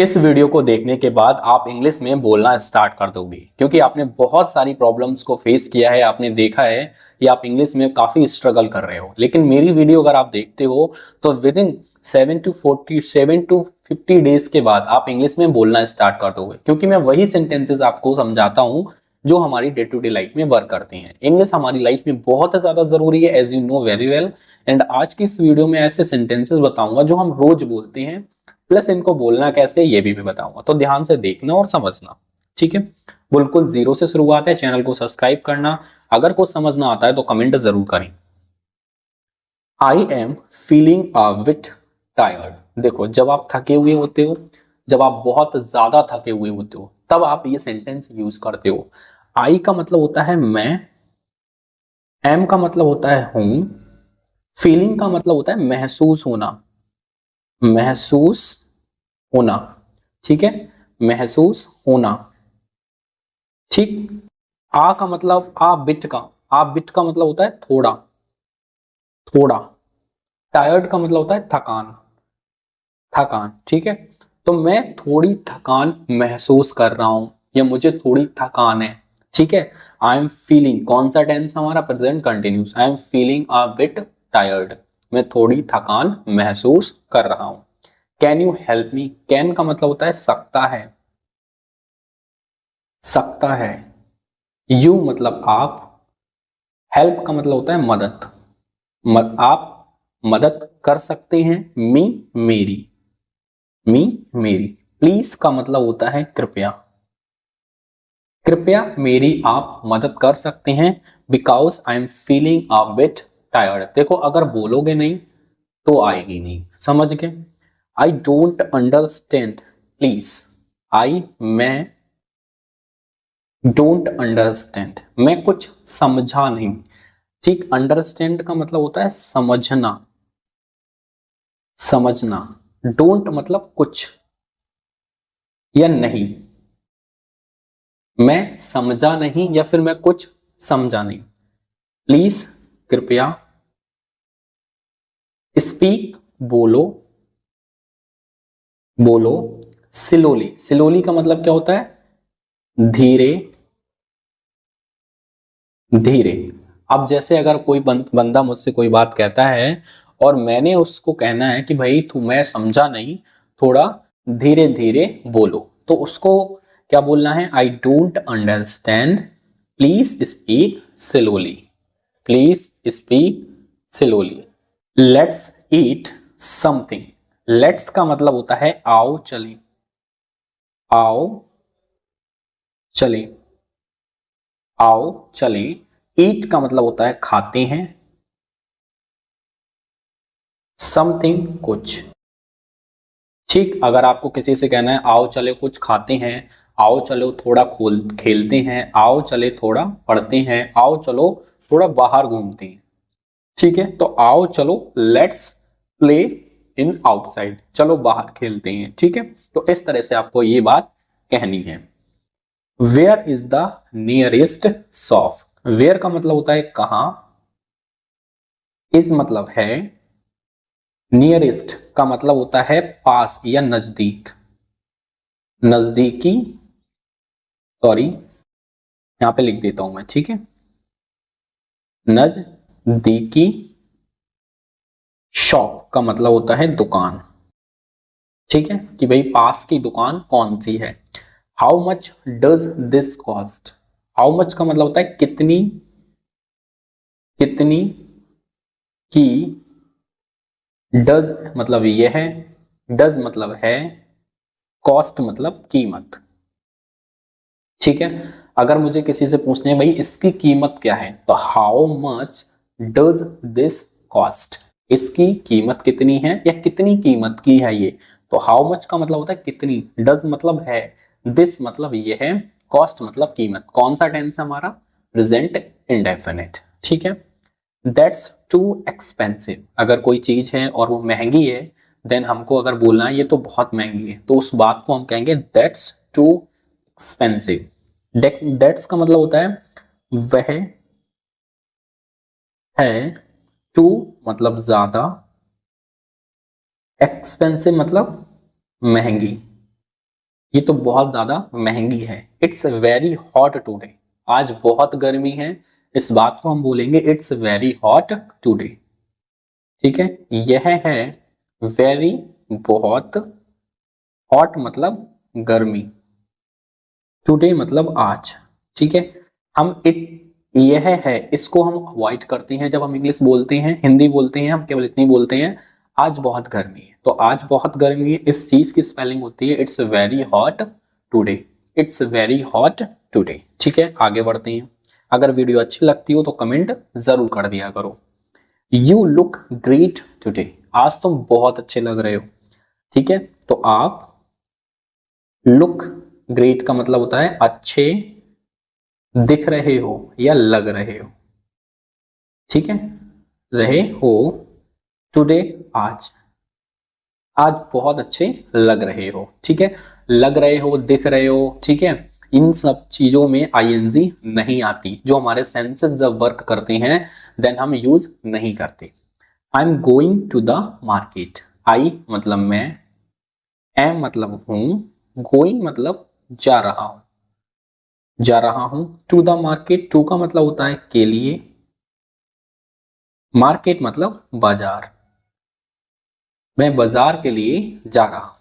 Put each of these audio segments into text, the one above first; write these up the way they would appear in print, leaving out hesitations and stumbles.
इस वीडियो को देखने के बाद आप इंग्लिश में बोलना स्टार्ट कर दोगे क्योंकि आपने बहुत सारी प्रॉब्लम्स को फेस किया है। आपने देखा है कि आप इंग्लिश में काफी स्ट्रगल कर रहे हो, लेकिन मेरी वीडियो अगर आप देखते हो तो विद इन 7 to 50 डेज के बाद आप इंग्लिश में बोलना स्टार्ट कर दोगे, क्योंकि मैं वही सेंटेंसेस आपको समझाता हूँ जो हमारी डे टू डे लाइफ में वर्क करते हैं। इंग्लिश हमारी लाइफ में बहुत ज्यादा जरूरी है, as you know very well. And आज की इस वीडियो में ऐसे सेंटेंसेस बताऊंगा जो हम रोज बोलते हैं, प्लस इनको बोलना कैसे ये भी मैं बताऊंगा, तो ध्यान से देखना और समझना। ठीक है, बिल्कुल जीरो से शुरुआत है। चैनल को सब्सक्राइब करना, अगर कुछ समझना आता है तो कमेंट जरूर करें। आई am feeling a bit tired. देखो, जब आप थके हुए होते हो, जब आप बहुत ज्यादा थके हुए होते हो, तब आप ये सेंटेंस यूज करते हो। आई का मतलब होता है मैं, एम का मतलब होता है हूं, फीलिंग का मतलब होता है महसूस होना, महसूस होना। ठीक है, महसूस होना। ठीक। आ का मतलब आ बिट का मतलब होता है थोड़ा, थोड़ा। टायर्ड का मतलब होता है थकान, थकान। ठीक है, तो मैं थोड़ी थकान महसूस कर रहा हूं या मुझे थोड़ी थकान है। ठीक है, आई एम फीलिंग, कौन सा टेंस हमारा? Present continuous. I am feeling a bit tired, मैं थोड़ी थकान महसूस कर रहा हूं। Can you help me? Can का मतलब होता है सकता है, सकता है। यू मतलब आप, हेल्प का मतलब होता है मदद, आप मदद कर सकते हैं। मी मेरी, मी मेरी। प्लीज का मतलब होता है कृपया, कृपया मेरी आप मदद कर सकते हैं। Because I am feeling a bit tired. देखो, अगर बोलोगे नहीं तो आएगी नहीं, समझ गए? I don't understand please. I मैं डोंट अंडरस्टैंड, मैं कुछ समझा नहीं। ठीक, अंडरस्टैंड का मतलब होता है समझना, समझना। डोंट मतलब कुछ या नहीं, मैं समझा नहीं या फिर मैं कुछ समझा नहीं। प्लीज कृपया, स्पीक बोलो, बोलो। स्लोली, स्लोली का मतलब क्या होता है? धीरे, धीरे। अब जैसे अगर कोई बंदा मुझसे कोई बात कहता है और मैंने उसको कहना है कि भाई तू, मैं समझा नहीं, थोड़ा धीरे धीरे बोलो, तो उसको क्या बोलना है? आई don't understand, please speak slowly, please speak slowly. Let's eat something. Let's का मतलब होता है आओ चले, आओ चले, आओ चले। ईट का मतलब होता है खाते हैं, समथिंग कुछ। ठीक, अगर आपको किसी से कहना है आओ चले कुछ खाते हैं, आओ चलो थोड़ा खोल खेलते हैं, आओ चले थोड़ा पढ़ते हैं, आओ चलो थोड़ा बाहर घूमते हैं। ठीक है, तो आओ चलो लेट्स प्ले इन आउटसाइड, चलो बाहर खेलते हैं। ठीक है, तो इस तरह से आपको ये बात कहनी है। Where is the nearest shop. Where का मतलब होता है कहां, इज मतलब है, नियरेस्ट का मतलब होता है पास या नजदीक, नजदीकी। सॉरी, यहां पे लिख देता हूं मैं। ठीक है, नजदीकी। शॉप का मतलब होता है दुकान। ठीक है, कि भाई पास की दुकान कौन सी है। How much does this cost. How much का मतलब होता है कितनी, कितनी की। डज मतलब ये है, डज मतलब है, कॉस्ट मतलब कीमत। ठीक है, अगर मुझे किसी से पूछने भाई इसकी कीमत क्या है, तो how much does this cost, इसकी कीमत कितनी है या कितनी कीमत की है ये। तो हाउ मच का मतलब होता है कितनी, डज मतलब है, दिस मतलब ये है, कॉस्ट मतलब कीमत। कौन सा टेंस है हमारा? Present indefinite. ठीक है, दैट्स टू एक्सपेंसिव। अगर कोई चीज है और वो महंगी है, देन हमको अगर बोलना है ये तो बहुत महंगी है, तो उस बात को हम कहेंगे दैट्स टू एक्सपेंसिव। दैट्स का मतलब होता है वह है, टू मतलब ज्यादा, एक्सपेंसिव मतलब महंगी। ये तो बहुत ज्यादा महंगी है। इट्स वेरी हॉट टुडे, आज बहुत गर्मी है, इस बात को हम बोलेंगे इट्स वेरी हॉट टुडे। ठीक है, यह है वेरी, बहुत, हॉट मतलब गर्मी, टुडे मतलब आज। ठीक है, हम इट, यह है, इसको हम अवॉइड करते हैं जब हम इंग्लिश बोलते हैं, हिंदी बोलते हैं, हम केवल इतनी बोलते हैं आज बहुत गर्मी है। तो आज बहुत गर्मी है, इस चीज की स्पेलिंग होती है it's very hot today, it's very hot today. ठीक है, आगे बढ़ते हैं। अगर वीडियो अच्छी लगती हो तो कमेंट जरूर कर दिया करो। यू लुक ग्रेट टुडे, आज तुम बहुत अच्छे लग रहे हो। ठीक है, तो आप, लुक ग्रेट का मतलब होता है अच्छे दिख रहे हो या लग रहे हो। ठीक है, रहे हो, टुडे आज, आज बहुत अच्छे लग रहे हो। ठीक है, लग रहे हो, दिख रहे हो। ठीक है, इन सब चीजों में आईएनजी नहीं आती, जो हमारे सेंसेस जब वर्क करते हैं देन हम यूज नहीं करते। I am going to the market, I मतलब मैं, एम मतलब हूं, गोइंग मतलब जा रहा हूं, जा रहा हूं टू द मार्केट, टू का मतलब होता है के लिए, मार्केट मतलब बाजार, मैं बाजार के लिए जा रहा हूं।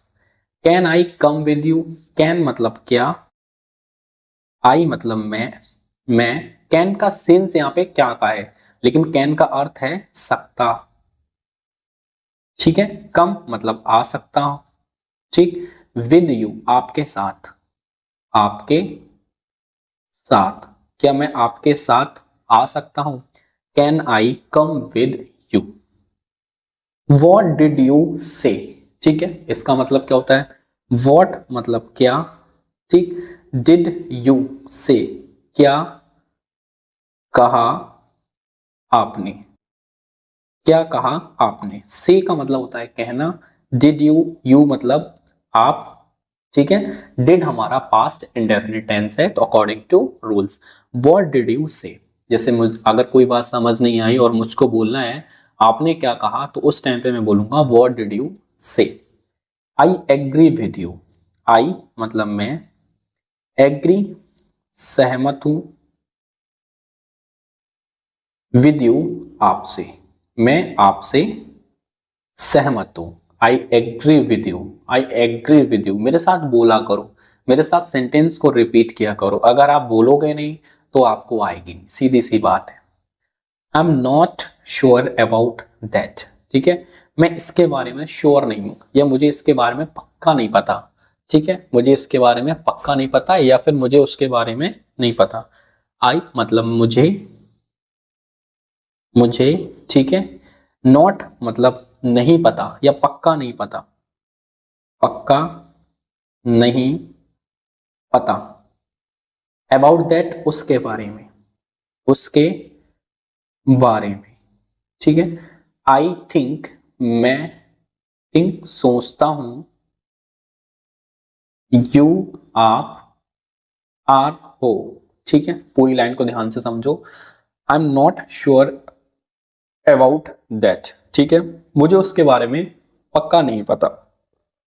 Can I come with you, can मतलब क्या, आई मतलब मैं, कैन का सेंस यहां पे क्या का है, लेकिन कैन का अर्थ है सकता। ठीक है, कम मतलब आ सकता हूं। ठीक, विद यू आपके साथ, आपके साथ, क्या मैं आपके साथ आ सकता हूं, can I come with you. What did you से, ठीक है, इसका मतलब क्या होता है, वॉट मतलब क्या, ठीक, डिड यू से क्या कहा आपने, क्या कहा आपने, से का मतलब होता है कहना, डिड यू, यू मतलब आप। ठीक है, डिड हमारा पास्ट इंडेफिनिट टेंस है, तो according to rules what did you say, जैसे अगर कोई बात समझ नहीं आई और मुझको बोलना है आपने क्या कहा, तो उस टाइम पे मैं बोलूंगा व्हाट डिड यू से। आई एग्री विद यू, आई मतलब मैं, एग्री सहमत हूं, विद यू आपसे, मैं आपसे सहमत हूं। I agree with you, I agree with you, मेरे साथ बोला करो, मेरे साथ सेंटेंस को रिपीट किया करो, अगर आप बोलोगे नहीं तो आपको आएगी नहीं, सीधी सी बात है। I am not sure about that, ठीक है, मैं इसके बारे में श्योर नहीं हूं, या मुझे इसके बारे में पक्का नहीं पता। ठीक है, मुझे इसके बारे में पक्का नहीं पता, या फिर मुझे उसके बारे में नहीं पता। आई मतलब मुझे, मुझे, ठीक है, नॉट मतलब नहीं पता या पक्का नहीं पता, पक्का नहीं पता, अबाउट दैट उसके बारे में, उसके बारे में। ठीक है, आई थिंक मैं, थिंक सोचता हूं, यू आप, आर हो। ठीक है, पूरी लाइन को ध्यान से समझो। I am not sure about that, ठीक है, मुझे उसके बारे में पक्का नहीं पता।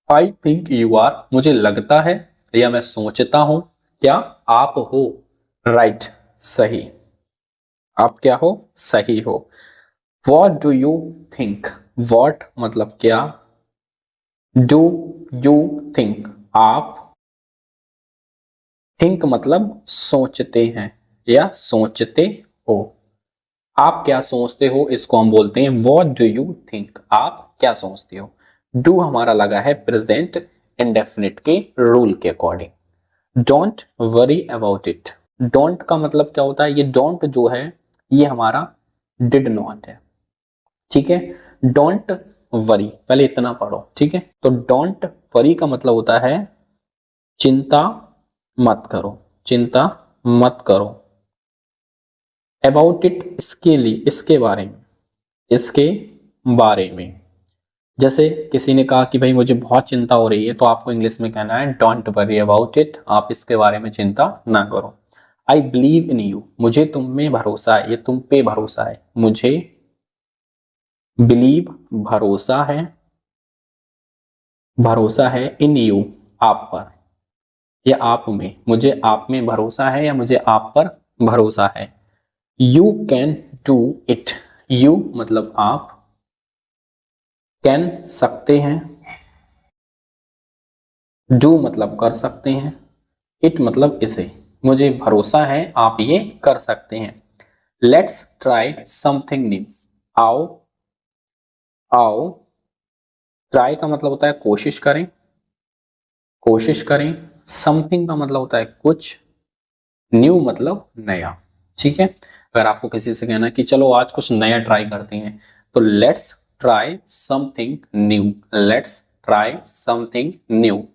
आई थिंक यू आर, मुझे लगता है या मैं सोचता हूं, क्या आप हो, राइट सही, आप क्या हो, सही हो। What do you think, what मतलब क्या, डू यू थिंक आप, थिंक मतलब सोचते हैं या सोचते हो, आप क्या सोचते हो, इसको हम बोलते हैं व्हाट डू यू थिंक, आप क्या सोचते हो। डू हमारा लगा है प्रेजेंट इंडेफिनिट के रूल के according. Don't worry about it, don't का मतलब क्या होता है, ये डोंट जो है ये हमारा डिड नॉट है। ठीक है, डोंट वरी, पहले इतना पढ़ो। ठीक है, तो डोंट वरी का मतलब होता है चिंता मत करो, चिंता मत करो। अबाउट इट इसके लिए, इसके बारे में, इसके बारे में। जैसे किसी ने कहा कि भाई मुझे बहुत चिंता हो रही है, तो आपको इंग्लिश में कहना है डोंट वरी अबाउट इट, आप इसके बारे में चिंता ना करो। आई बिलीव इन यू, मुझे तुम में भरोसा है, ये तुम पे भरोसा है, मुझे बिलीव भरोसा है, भरोसा है इन यू आप पर, या आप में, मुझे आप में भरोसा है या मुझे आप पर भरोसा है। You can do it, you मतलब आप, कैन सकते हैं, डू मतलब कर सकते हैं, इट मतलब इसे, मुझे भरोसा है आप ये कर सकते हैं। लेट्स ट्राई समथिंग न्यू, आओ, आओ, ट्राई का मतलब होता है कोशिश करें, कोशिश करें, समथिंग का मतलब होता है कुछ, न्यू मतलब नया। ठीक है, अगर आपको किसी से कहना है कि चलो आज कुछ नया ट्राई करते हैं, तो let's try something new, let's try something new.